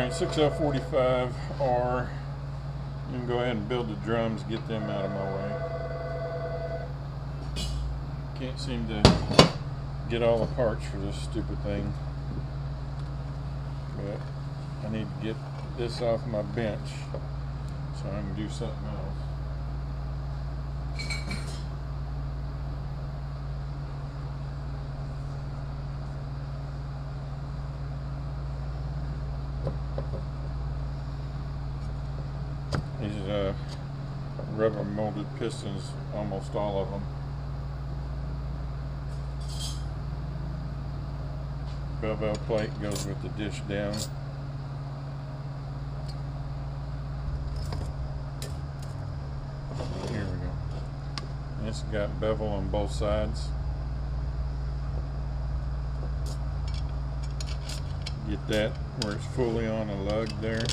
Alright, 6L45R. You can go ahead and build the drums, get them out of my way. Can't seem to get all the parts for this stupid thing. But I need to get this off my bench so I can do something else. These rubber molded pistons, almost all of them. Bevel plate goes with the dish down. Here we go. And it's got bevel on both sides. Get that where it's fully on a lug there.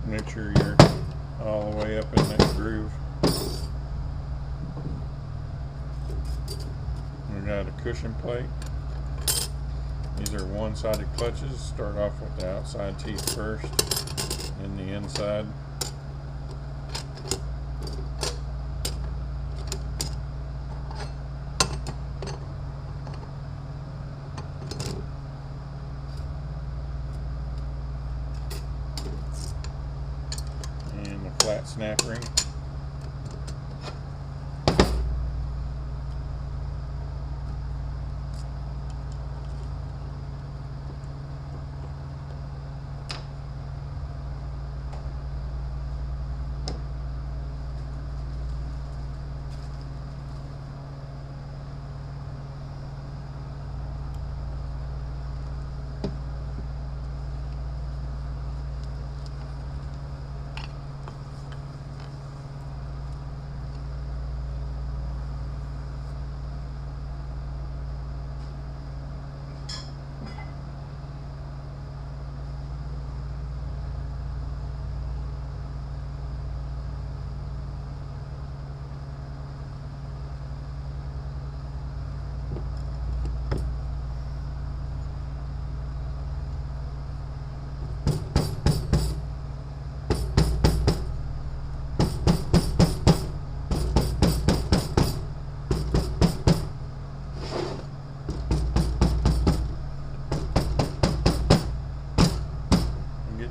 Make sure you're all the way up in that groove. We got a cushion plate. These are one-sided clutches. Start off with the outside teeth first, then the inside. Flat snap ring.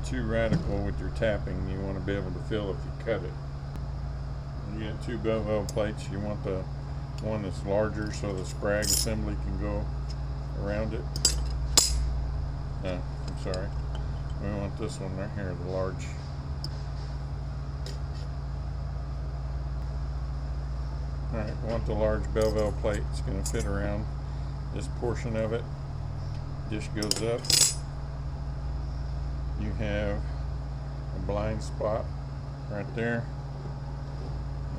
Too radical with your tapping. You want to be able to feel if you cut it. You get two bevel plates. You want the one that's larger so the sprag assembly can go around it. No, I'm sorry. We want this one right here, the large. Alright, we want the large bevel plate. It's going to fit around this portion of it. Dish goes up. You have a blind spot right there,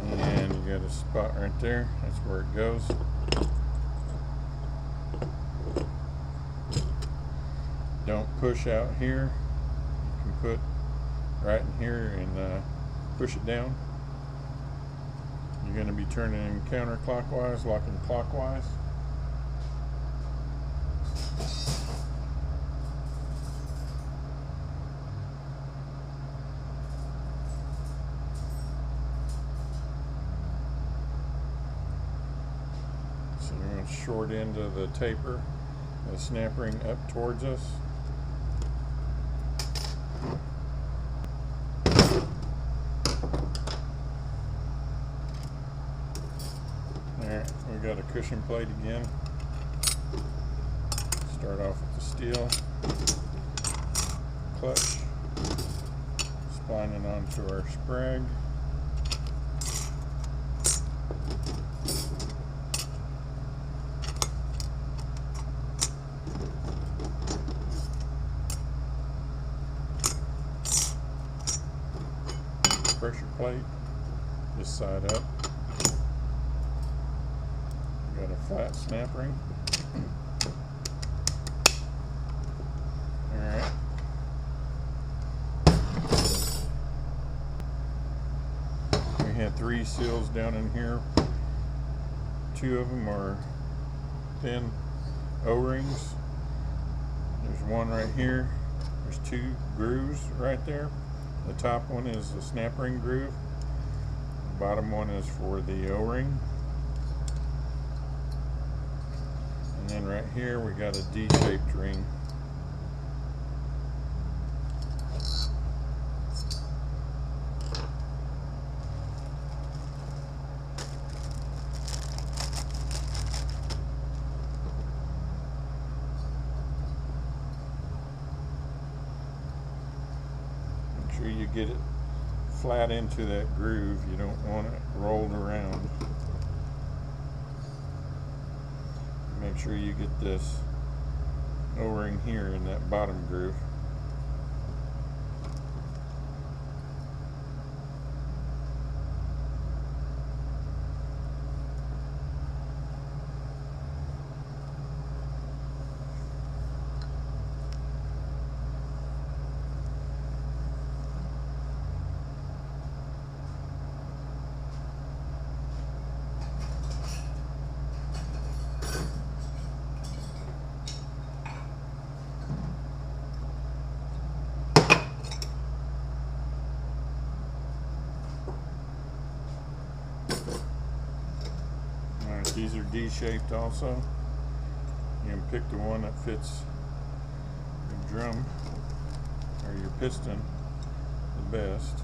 and you got a spot right there. That's where it goes. Don't push out here. You can put right in here and push it down. You're going to be turning in counterclockwise, locking clockwise. Short end of the taper, the snap ring up towards us. Alright, we got a cushion plate again. Start off with the steel clutch, spline it onto our sprag. Pressure plate, this side up. Got a flat snap ring. Alright. We had 3 seals down in here. 2 of them are thin O-rings. There's one right here. There's 2 grooves right there. The top one is the snap ring groove. The bottom one is for the O-ring. And then right here we got a D-shaped ring. Make sure you get it flat into that groove. You don't want it rolled around. Make sure you get this O-ring here in that bottom groove. These are D-shaped also. You can pick the one that fits your drum or your piston the best.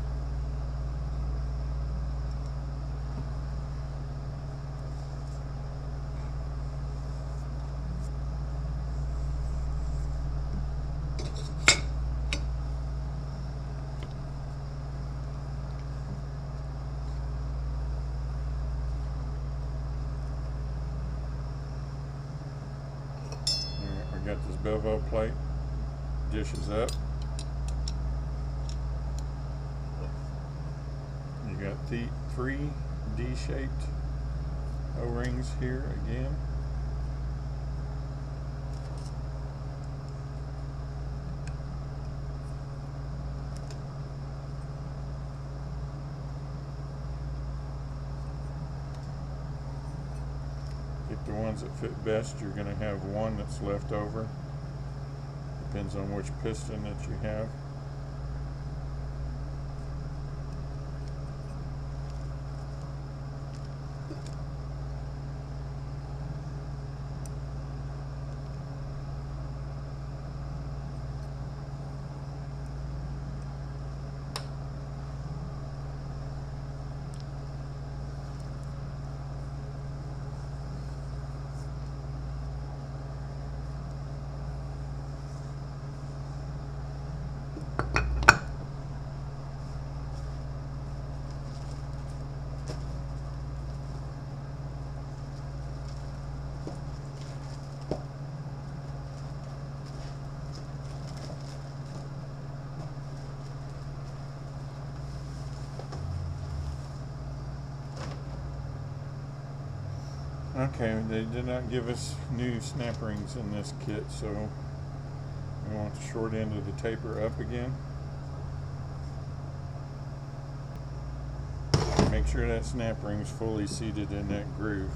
Got this bevel plate, dishes up. You got the 3 D-shaped O-rings here again. Pick the ones that fit best. You're going to have one that's left over. Depends on which piston that you have. Okay, they did not give us new snap rings in this kit, so we want the short end of the taper up again. Make sure that snap ring is fully seated in that groove.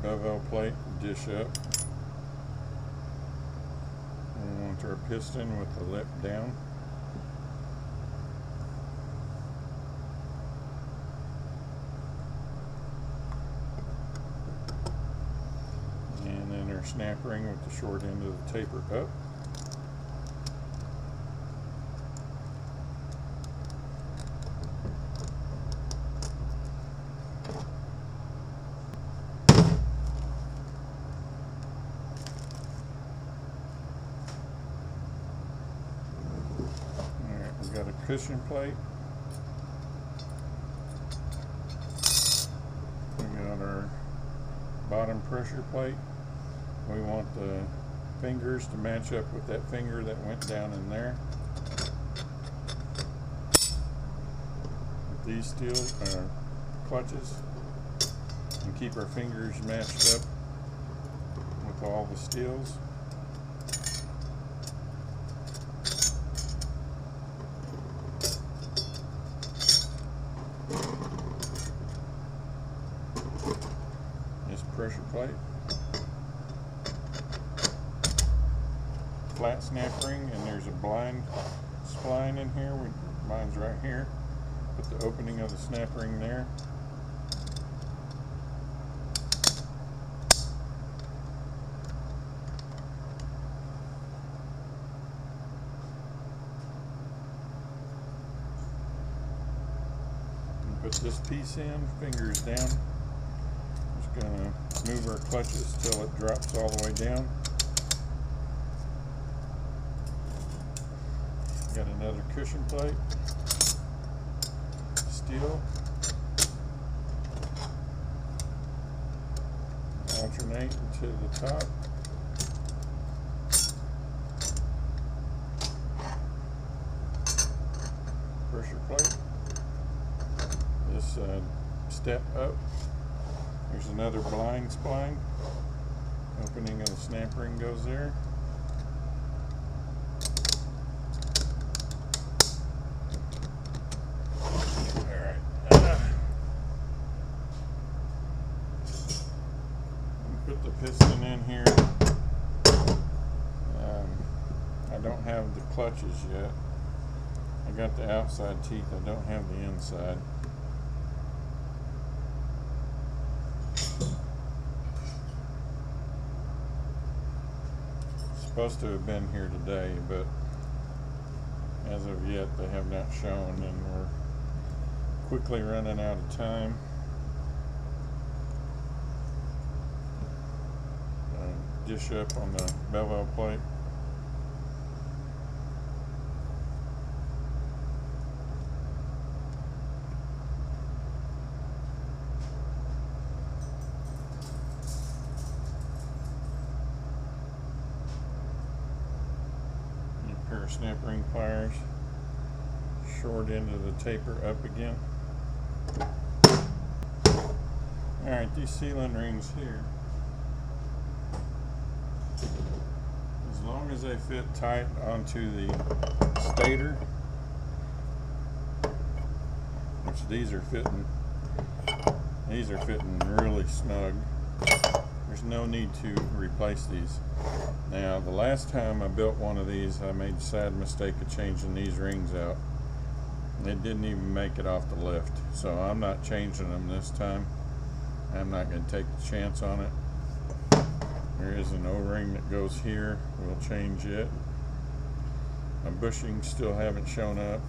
Bevel plate, dish up. We want our piston with the lip down. And then our snap ring with the short end of the taper up. Got a cushion plate pressure plate. We want the fingers to match up with that finger that went down in there. With these steel clutches, and keep our fingers matched up with all the steels. This pressure plate. Flat snap ring, and there's a blind spline in here. Mine's right here. Put the opening of the snap ring there. And put this piece in, fingers down. Just gonna move our clutches till it drops all the way down. Got another cushion plate, steel, alternate to the top, pressure plate, this step up, there's another blind spline, opening of the snap ring goes there. Put the piston in here. I don't have the clutches yet. I got the outside teeth, I don't have the inside. Supposed to have been here today, but as of yet they have not shown, and we're quickly running out of time. Dish up on the bevel plate. And a pair of snap ring pliers. Short end of the taper up again. Alright, these sealing rings here, as long as they fit tight onto the stator, which these are fitting really snug, there's no need to replace these. Now, the last time I built one of these, I made the sad mistake of changing these rings out. It didn't even make it off the lift, so I'm not changing them this time. I'm not going to take the chance on it. There is an O-ring that goes here. We'll change it. My bushings still haven't shown up.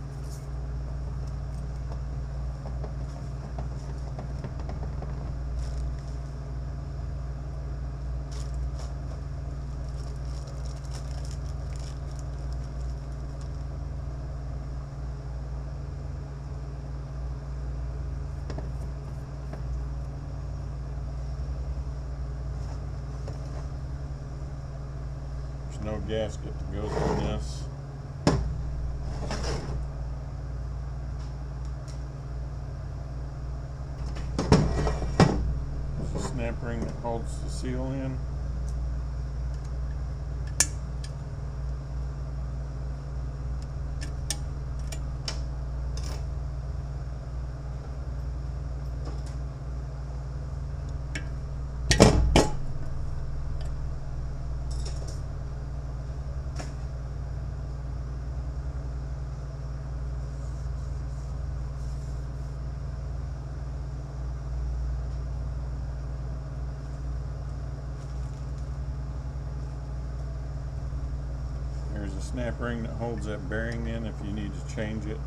No gasket that goes on this. There's a snap ring that holds the seal in. There's a snap ring that holds that bearing in if you need to change it.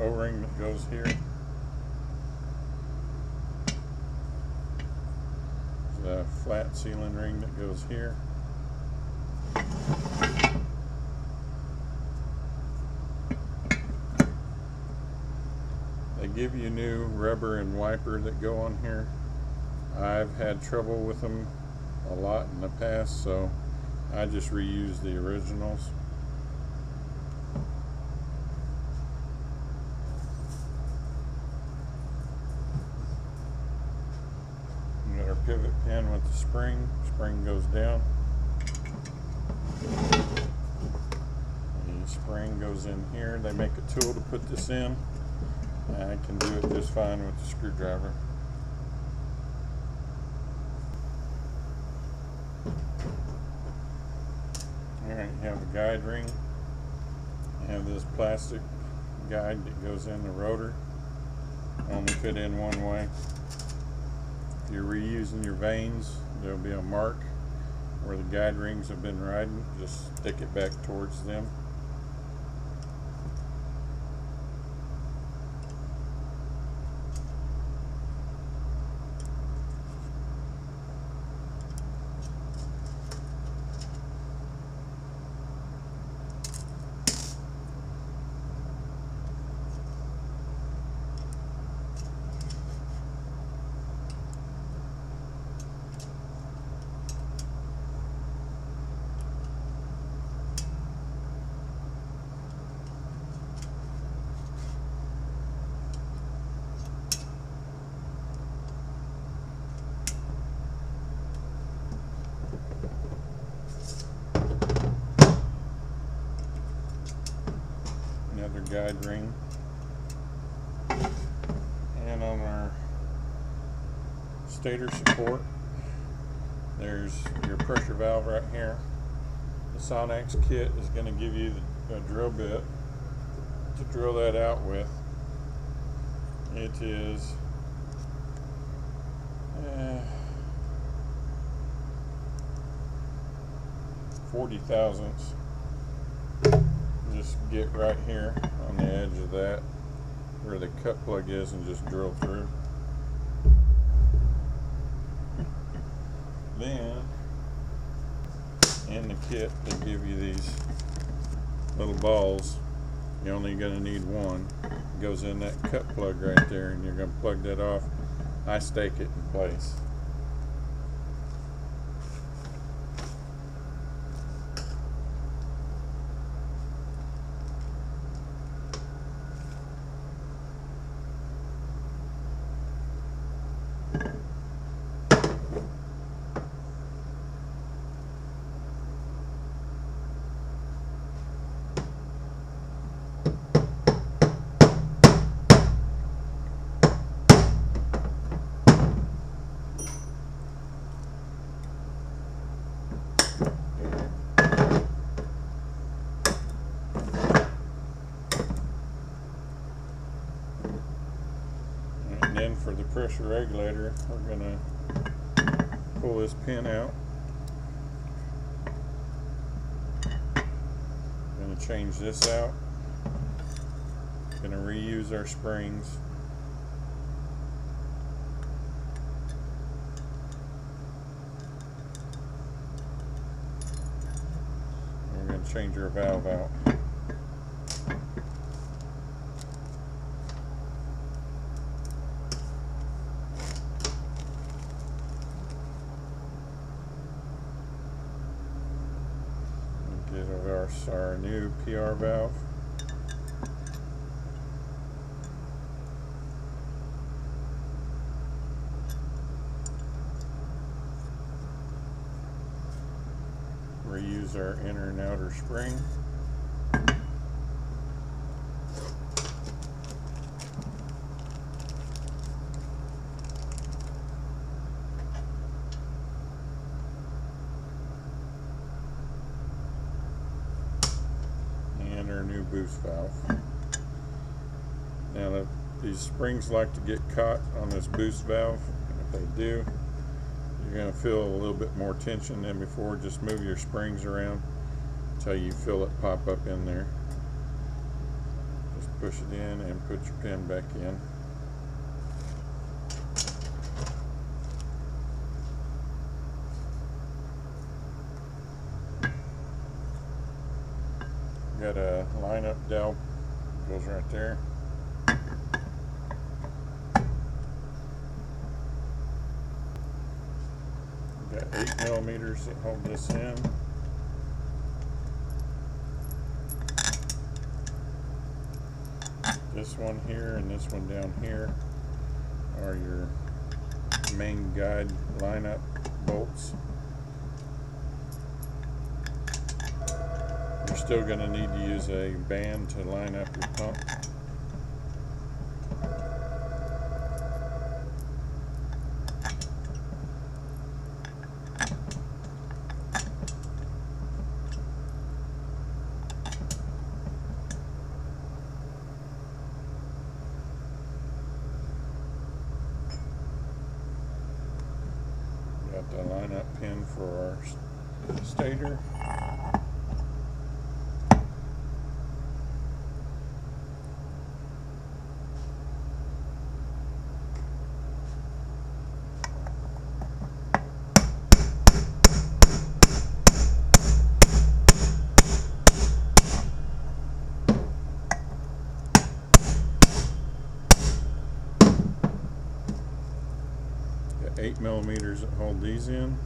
O-ring that goes here. There's a flat sealing ring that goes here. They give you new rubber and wiper that go on here. I've had trouble with them a lot in the past, so I just reuse the originals. We got our pivot pin with the spring. Spring goes down. The spring goes in here. They make a tool to put this in. I can do it just fine with the screwdriver. Alright, you have a guide ring. You have this plastic guide that goes in the rotor. Only fit in one way. If you're reusing your vanes, there'll be a mark where the guide rings have been riding. Just stick it back towards them. Another guide ring, and on our stator support there's your pressure valve right here. The Sonax kit is going to give you the drill bit to drill that out with. It is 40 thousandths. Just get right here on the edge of that where the cut plug is and just drill through. Then in the kit they give you these little balls. You're only going to need one. It goes in that cut plug right there, and you're going to plug that off. I stake it in place. And then for the pressure regulator, we're going to pull this pin out. Going to change this out. Going to reuse our springs. We're going to change our valve out. Get our new PR valve. Reuse our inner and outer spring. And our new boost valve. Now these springs like to get caught on this boost valve. If they do, you're going to feel a little bit more tension than before. Just move your springs around until you feel it pop up in there. Just push it in and put your pin back in. Got a line-up dowel, goes right there. Got 8 millimeters that hold this in. This one here and this one down here are your main guide line-up bolts. You're still going to need to use a band to line up your pump. Got the line-up pin for our stator. Got 8 millimeters that hold these in.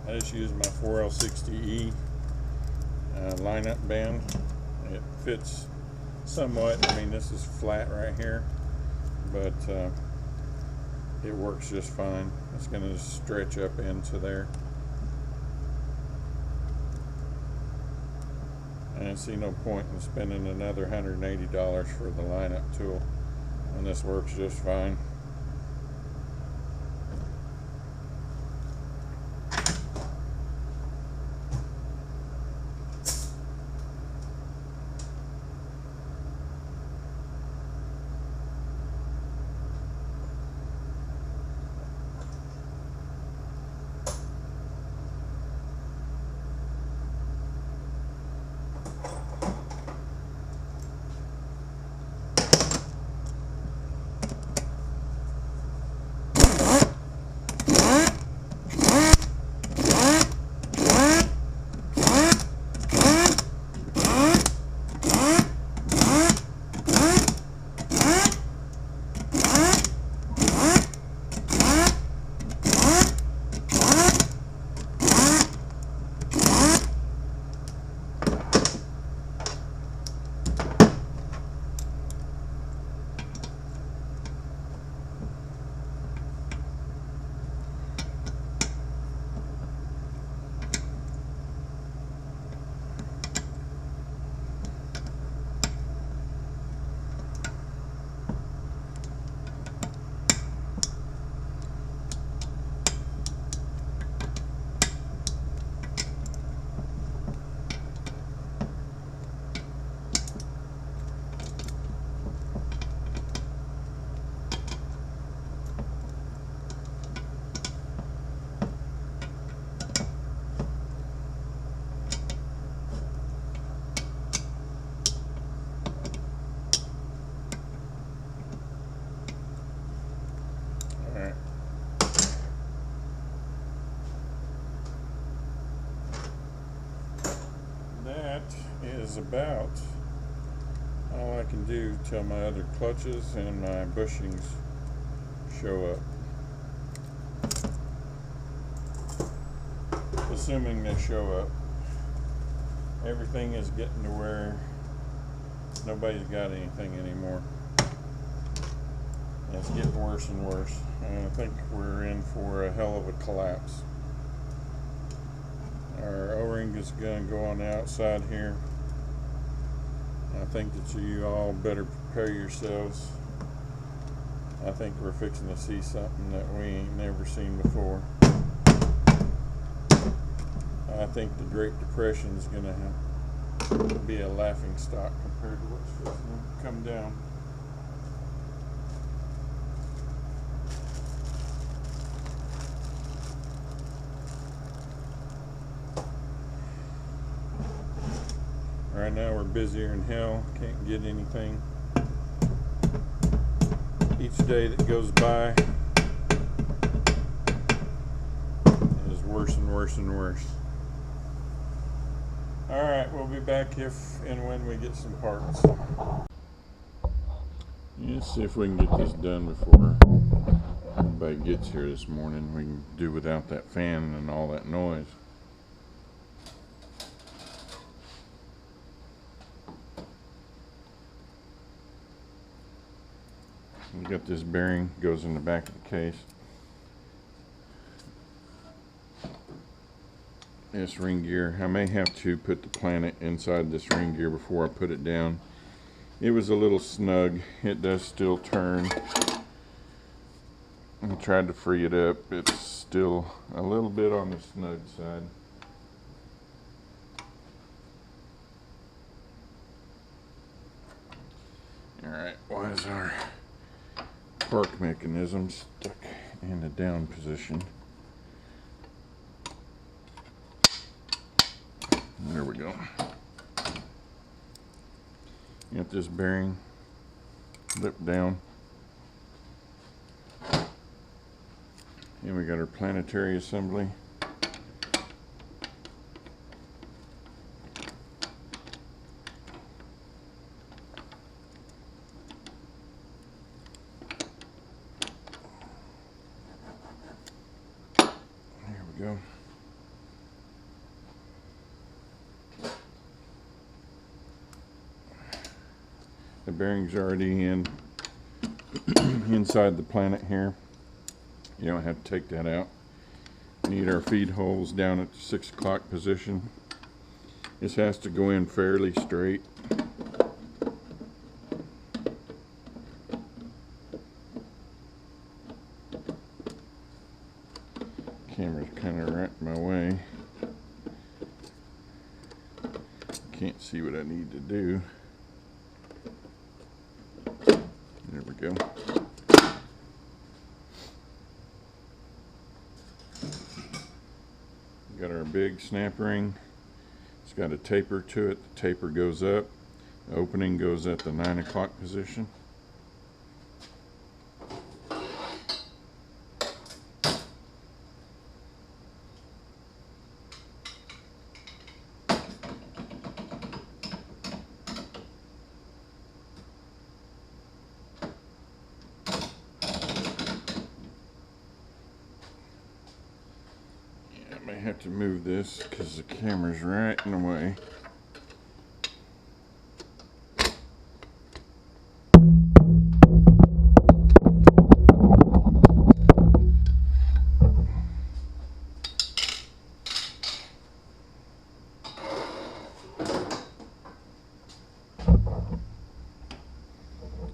I just use my 4L60E line-up band. It fits somewhat. I mean, this is flat right here, but it works just fine. It's going to stretch up into there. I see no point in spending another $180 for the line-up tool, and this works just fine. Is about all I can do till my other clutches and my bushings show up. Assuming they show up. Everything is getting to where nobody's got anything anymore. And it's getting worse and worse. And I think we're in for a hell of a collapse. Our O-ring is going to go on the outside here. I think that you all better prepare yourselves. I think we're fixing to see something that we ain't never seen before. I think the Great Depression is going to be a laughing stock compared to what's fixing to come down. right now we're busier than hell. Can't get anything. Each day that goes by is worse and worse and worse. Alright, we'll be back if and when we get some parts. Let's see if we can get this done before everybody gets here this morning. We can do without that fan and all that noise. We got this bearing, goes in the back of the case. This ring gear, I may have to put the Planet inside this ring gear before I put it down. It was a little snug. It does still turn. I tried to free it up. It's still a little bit on the snug side. Alright, why is our park mechanism stuck in the down position? There we go. Got this bearing lip down. And we got our Planetary assembly. There we go. The bearing's already in inside the Planet here. You don't have to take that out. We need our feed holes down at the 6 o'clock position. This has to go in fairly straight. Camera's kind of right in my way. Can't see what I need to do. There we go. Got our big snap ring. It's got a taper to it. The taper goes up. The opening goes at the 9 o'clock position. I have to move this because the camera's right in the way.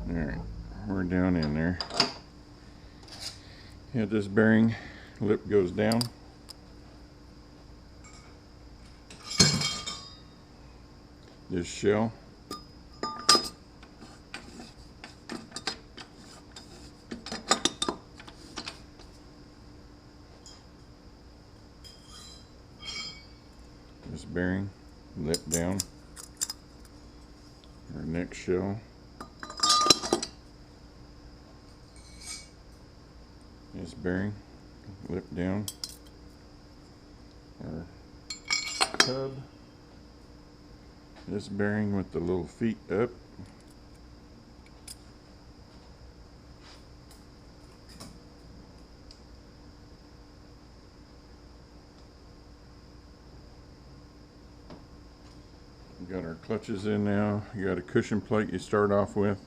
Alright, we're down in there. Yeah, this bearing lip goes down. This shell. This bearing, lip down. Our next shell. This bearing, lip down. Our tub. This bearing with the little feet up. We got our clutches in now. You got a cushion plate you start off with.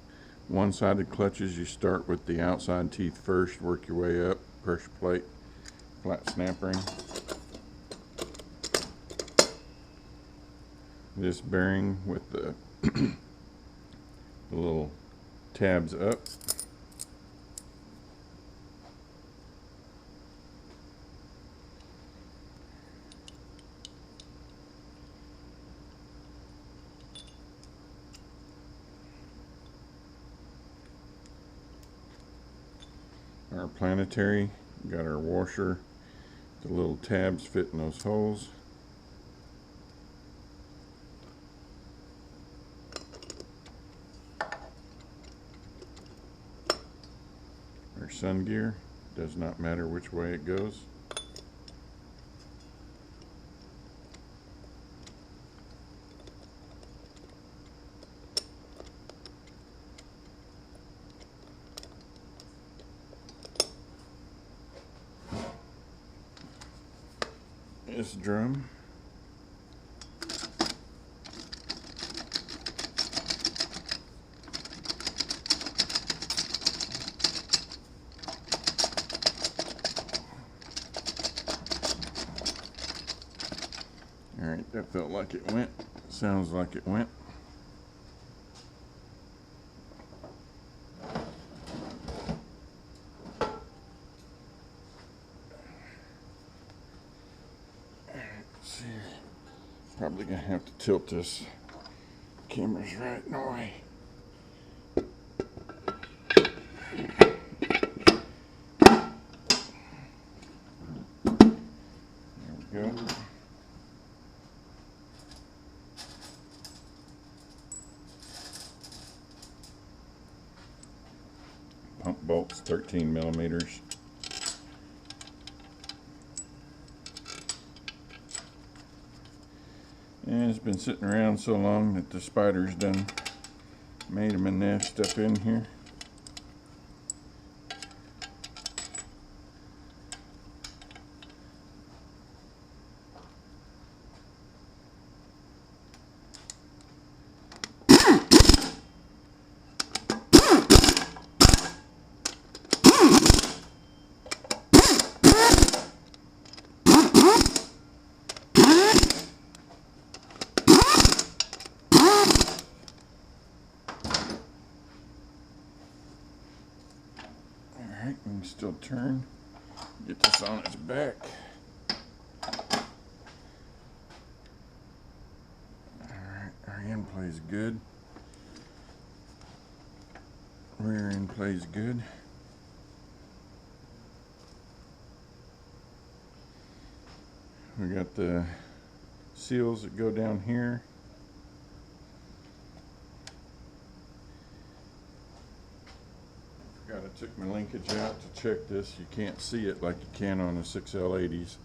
One-sided clutches, you start with the outside teeth first, work your way up. Pressure plate, flat snap ring. This bearing with the, the little tabs up. Our Planetary, got our washer, the little tabs fit in those holes. sun gear. Does not matter which way it goes. This drum. Alright, that felt like it went. Sounds like it went. Probably gonna have to tilt this. Camera's right in the way. There we go. Pump bolts, 13 millimeters. And it's been sitting around so long that the spiders done made them a nest up in here. Alright, we can still turn. Get this on its back. Alright, our end plays good. Rear end plays good. We got the seals that go down here. I took my linkage out to check this. You can't see it like you can on the 6L80s.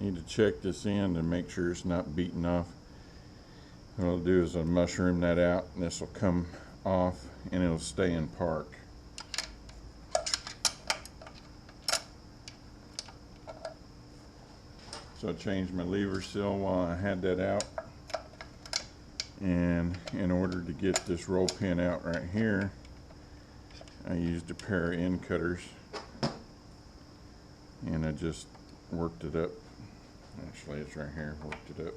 You need to check this end and make sure it's not beaten off. What I'll do is I'll mushroom that out, and this will come off and it'll stay in park. So I changed my lever seal while I had that out, and in order to get this roll pin out right here, I used a pair of end cutters, and I just worked it up. Actually, it's right here. Worked it up.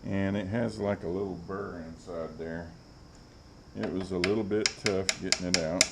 And it has like a little burr inside there. It was a little bit tough getting it out.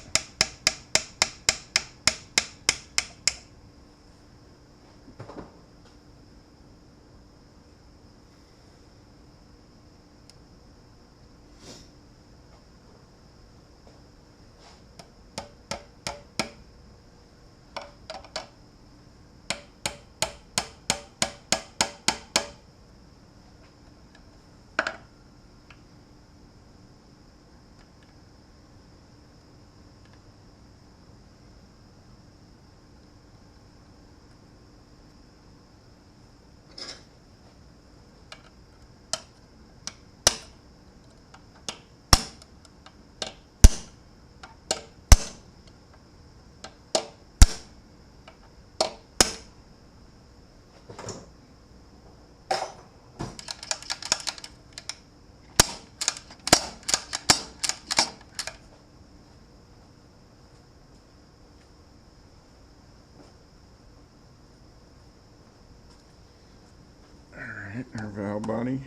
Alright, our valve body.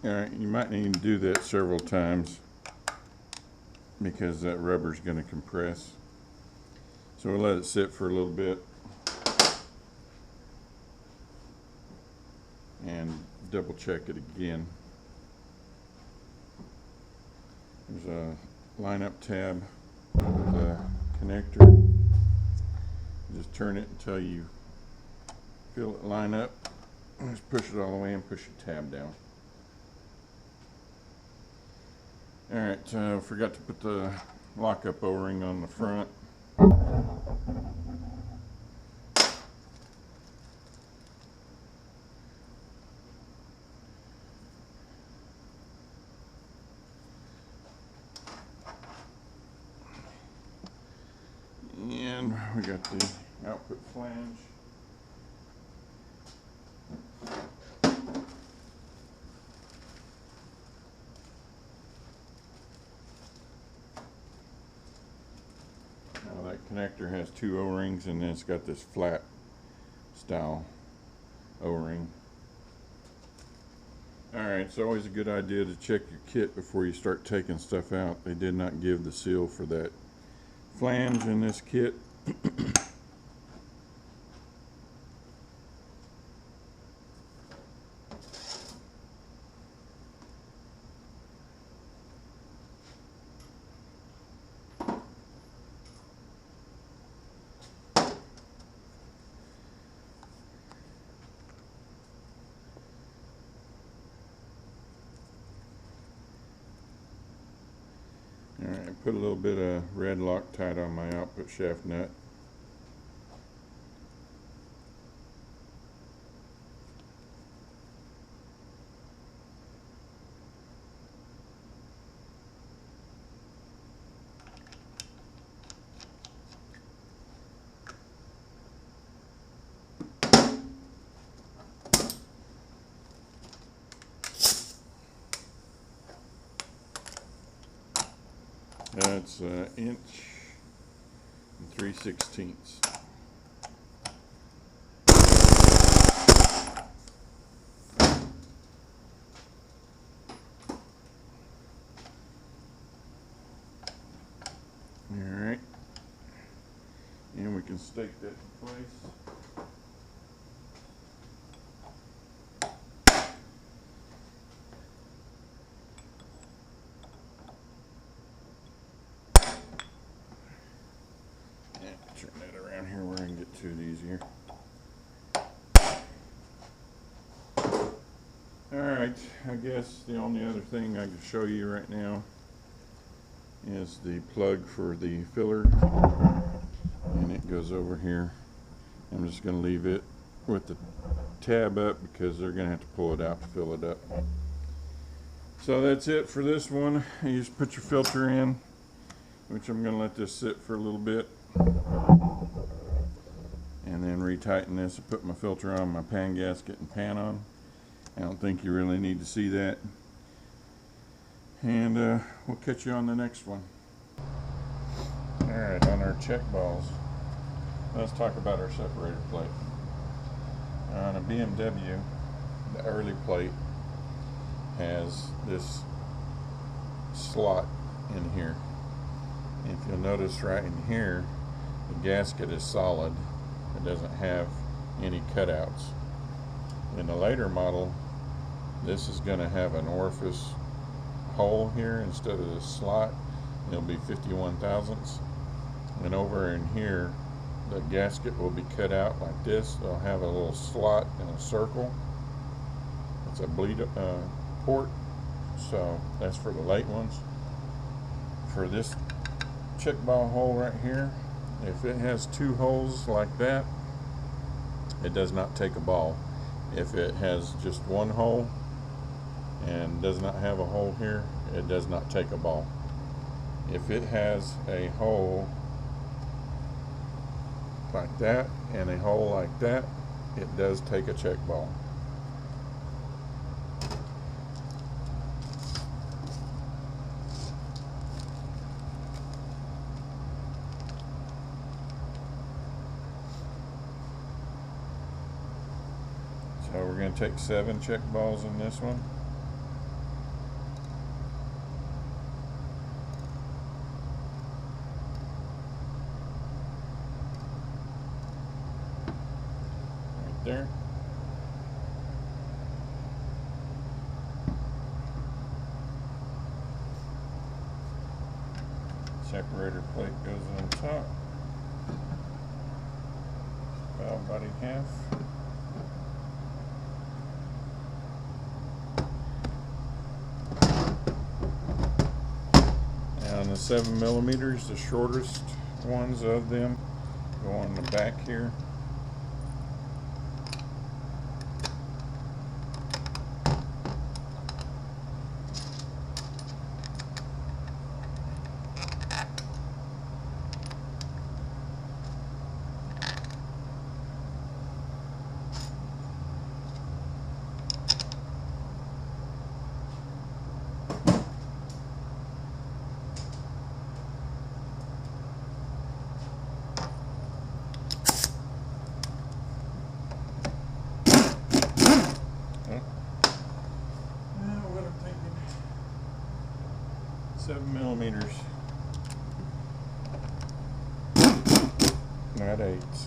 Alright, you might need to do that several times because that rubber's going to compress. So we'll let it sit for a little bit and double check it again. There's a lineup tab with a connector. Just turn it until you feel it line up. Just push it all the way and push your tab down. Alright, forgot to put the lockup O-ring on the front. And we got the output flange. Now that connector has two O-rings, and then it's got this flat style O-ring. Alright, it's always a good idea to check your kit before you start taking stuff out. They did not give the seal for that flange in this kit. Alright, I put a little bit of red Loctite on my output shaft nut. That's an inch and 3/16. Alright, and we can stake that in place. Turn that around here where I can get to it easier. Alright, I guess the only other thing I can show you right now is the plug for the filler, and it goes over here. I'm just going to leave it with the tab up because they're going to have to pull it out to fill it up. So that's it for this one. You just put your filter in, which I'm going to let this sit for a little bit, and then retighten this. I put my filter on, my pan gasket and pan on. I don't think you really need to see that. And we'll catch you on the next one. Alright, on our check balls, let's talk about our separator plate. On a BMW, the early plate has this slot in here. If you'll notice right in here, the gasket is solid. It doesn't have any cutouts. In the later model, this is going to have an orifice hole here instead of this slot. It'll be 51 thousandths. And over in here, the gasket will be cut out like this. They'll have a little slot in a circle. It's a bleed port, so that's for the late ones. For this check ball hole right here, if it has two holes like that, it does not take a ball. If it has just one hole and does not have a hole here, it does not take a ball. If it has a hole like that and a hole like that, it does take a check ball. So we're going to take 7 check balls in this one. there. Separator plate goes on top. Valve body half. And the 7mm, the shortest ones of them, go on the back here. What I'm thinking, 7mm, not 8s.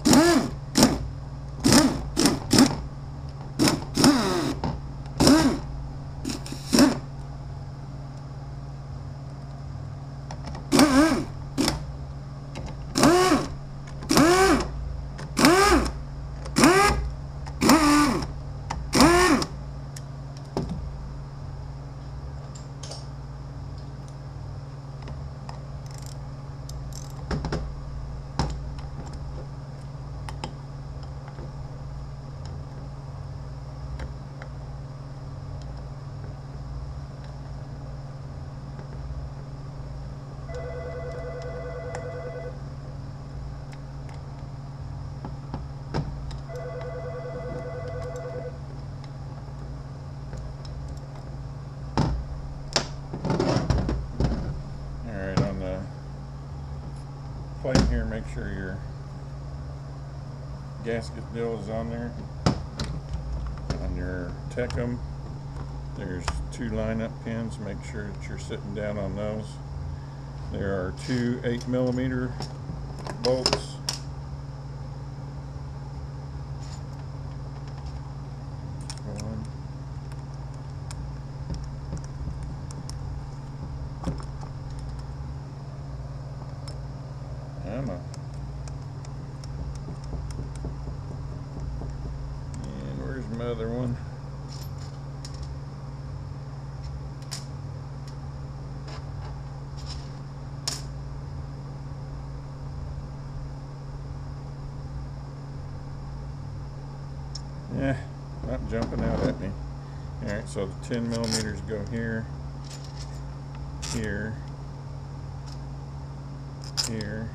Plate here, make sure your gasket deal is on there. On your Tecum, there's 2 lineup pins, make sure that you're sitting down on those. There are 2 8mm bolts. One. And where's my other one? Yeah, not jumping out at me. Alright, so the 10mm go here, here, here.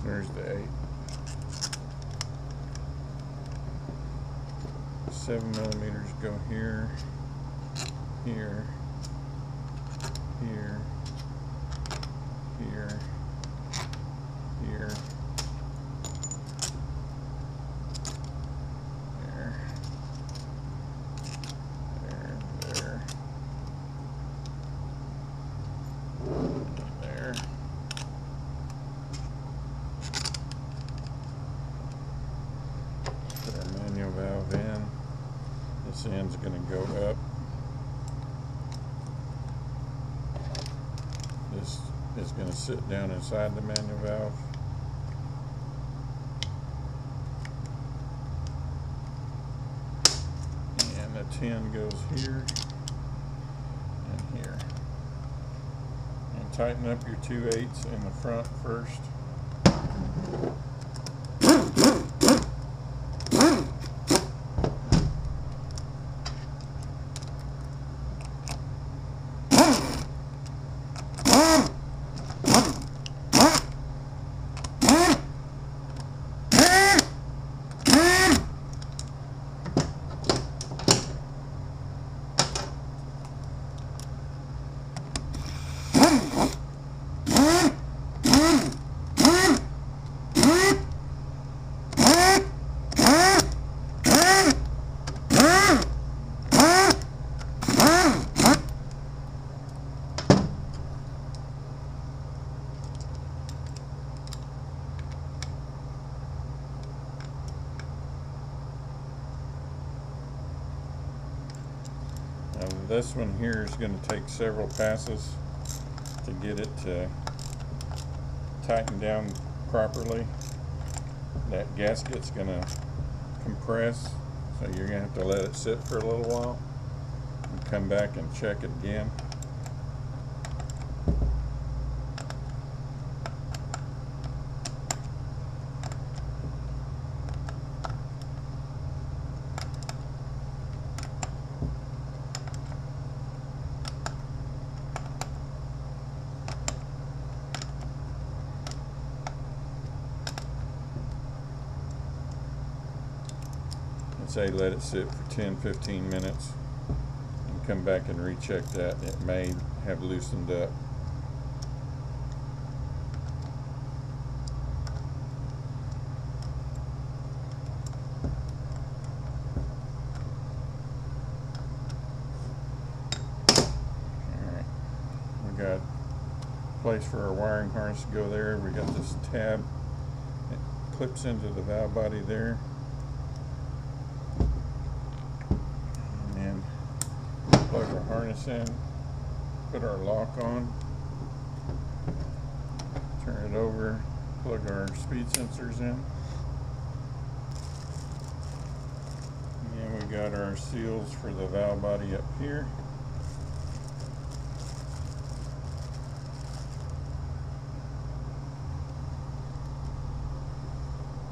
There's the 8. 7mm go here, here, here, here, here, there, there, there. Put our manual valve in. This end's going to go up. This is going to sit down inside the manual valve. And the 10 goes here and here. And tighten up your 2 8s in the front first. This one here is going to take several passes to get it to tighten down properly. That gasket's going to compress, so you're going to have to let it sit for a little while and come back and check it again. Say let it sit for 10-15 minutes and come back and recheck that. It may have loosened up. Alright, we got a place for our wiring harness to go there. We got this tab that clips into the valve body there. Plug our harness in, put our lock on, turn it over, plug our speed sensors in, and we got our seals for the valve body up here.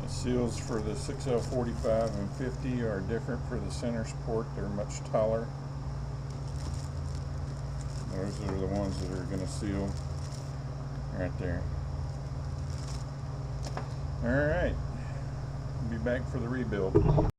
The seals for the 6L45 and 50 are different for the center support. They're much taller. Those are the ones that are going to seal right there. Alright, be back for the rebuild.